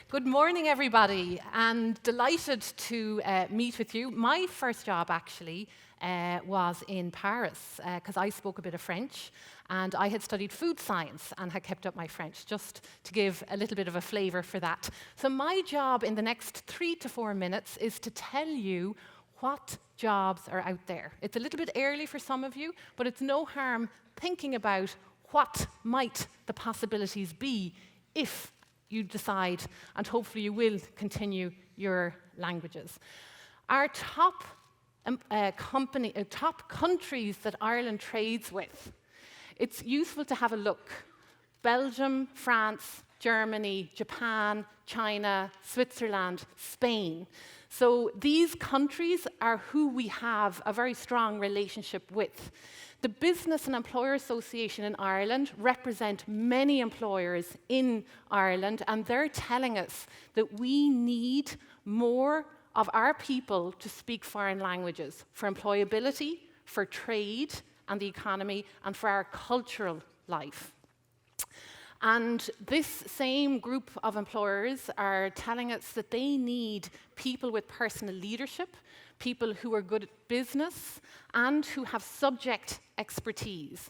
Good morning, everybody, and delighted to meet with you. My first job, actually, was in Paris, because I spoke a bit of French, and I had studied food science and had kept up my French, just to give a little bit of a flavour for that. So my job in the next 3 to 4 minutes is to tell you what jobs are out there. It's a little bit early for some of you, but it's no harm thinking about what might the possibilities be if you decide, and hopefully you will continue your languages. Our top top countries that Ireland trades with, it's useful to have a look. Belgium, France, Germany, Japan, China, Switzerland, Spain. So these countries are who we have a very strong relationship with. The Business and Employer Association in Ireland represent many employers in Ireland, and they're telling us that we need more of our people to speak foreign languages for employability, for trade and the economy, and for our cultural life. And this same group of employers are telling us that they need people with personal leadership, people who are good at business, and who have subject expertise.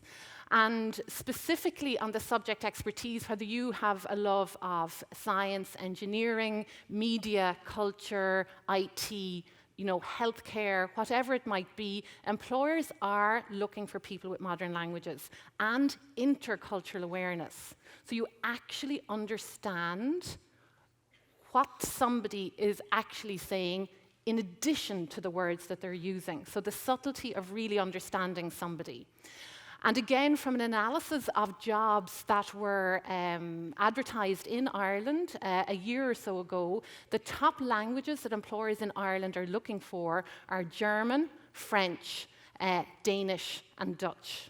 And specifically on the subject expertise, whether you have a love of science, engineering, media, culture, IT, healthcare, whatever it might be, employers are looking for people with modern languages and intercultural awareness. So you actually understand what somebody is actually saying in addition to the words that they're using. So the subtlety of really understanding somebody. And again, from an analysis of jobs that were advertised in Ireland a year or so ago, the top languages that employers in Ireland are looking for are German, French, Danish, and Dutch.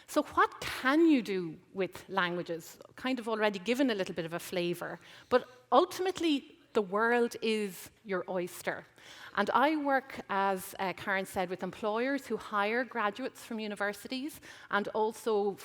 So what can you do with languages? Kind of already given a little bit of a flavour, but ultimately the world is your oyster. And I work, as Karen said, with employers who hire graduates from universities, and also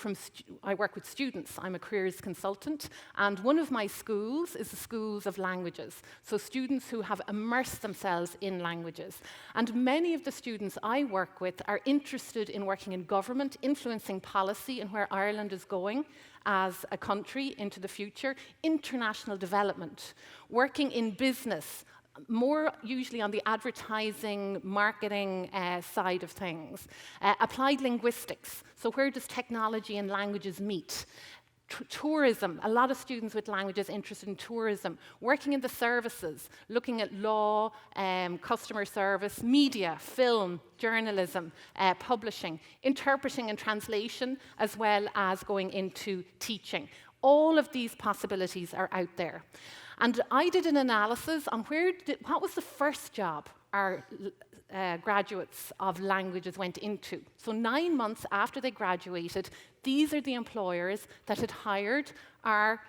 I work with students. I'm a careers consultant, and one of my schools is the schools of languages, so students who have immersed themselves in languages. And many of the students I work with are interested in working in government, influencing policy and where Ireland is going as a country into the future, international development, working in business, more usually on the advertising, marketing side of things. Applied linguistics, so where does technology and languages meet? Tourism, a lot of students with languages interested in tourism. Working in the services, looking at law, customer service, media, film, journalism, publishing, interpreting and translation, as well as going into teaching. All of these possibilities are out there. And I did an analysis on what was the first job our graduates of languages went into. So 9 months after they graduated, these are the employers that had hired our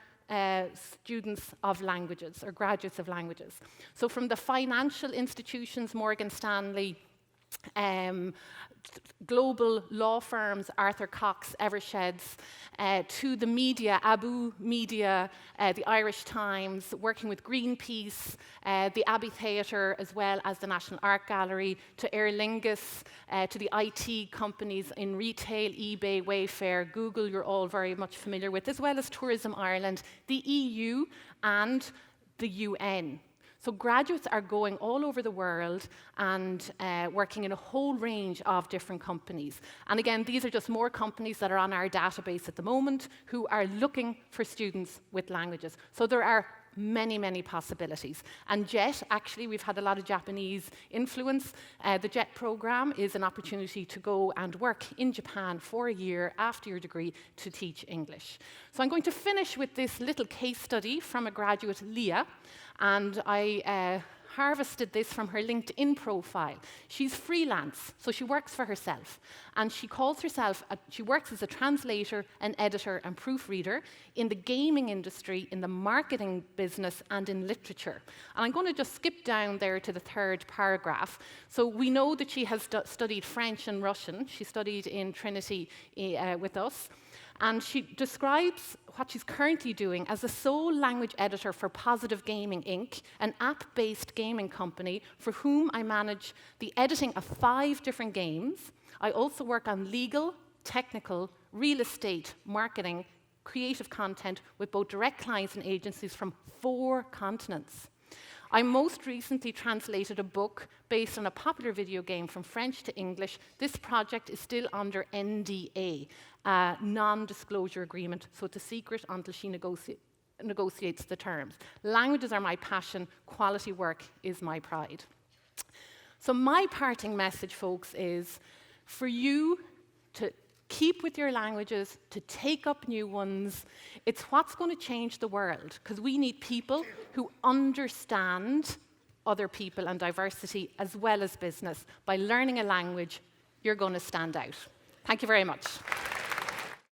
students of languages, or graduates of languages. So from the financial institutions, Morgan Stanley, global law firms, Arthur Cox, Eversheds, to the media, Abu Media, the Irish Times, working with Greenpeace, the Abbey Theatre, as well as the National Art Gallery, to Aer Lingus, to the IT companies in retail, eBay, Wayfair, Google, you're all very much familiar with, as well as Tourism Ireland, the EU, and the UN. So graduates are going all over the world and working in a whole range of different companies. And again, these are just more companies that are on our database at the moment who are looking for students with languages. So there are many, many possibilities. And JET, actually, we've had a lot of Japanese influence. The JET program is an opportunity to go and work in Japan for a year after your degree to teach English. So I'm going to finish with this little case study from a graduate, Leah, and I harvested this from her LinkedIn profile. She's freelance, so she works for herself. And she calls herself, she works as a translator, an editor, and proofreader in the gaming industry, in the marketing business, and in literature. And I'm going to just skip down there to the third paragraph. So we know that she has studied French and Russian. She studied in Trinity with us. And she describes what she's currently doing as a sole language editor for Positive Gaming Inc., an app-based gaming company for whom I manage the editing of 5 different games. I also work on legal, technical, real estate, marketing, creative content with both direct clients and agencies from 4 continents. I most recently translated a book based on a popular video game from French to English. This project is still under NDA, non-disclosure agreement, so it's a secret until she negotiates the terms. Languages are my passion, quality work is my pride. So my parting message, folks, is for you to keep with your languages, to take up new ones. It's what's going to change the world, because we need people who understand other people and diversity as well as business. By learning a language, you're going to stand out. Thank you very much.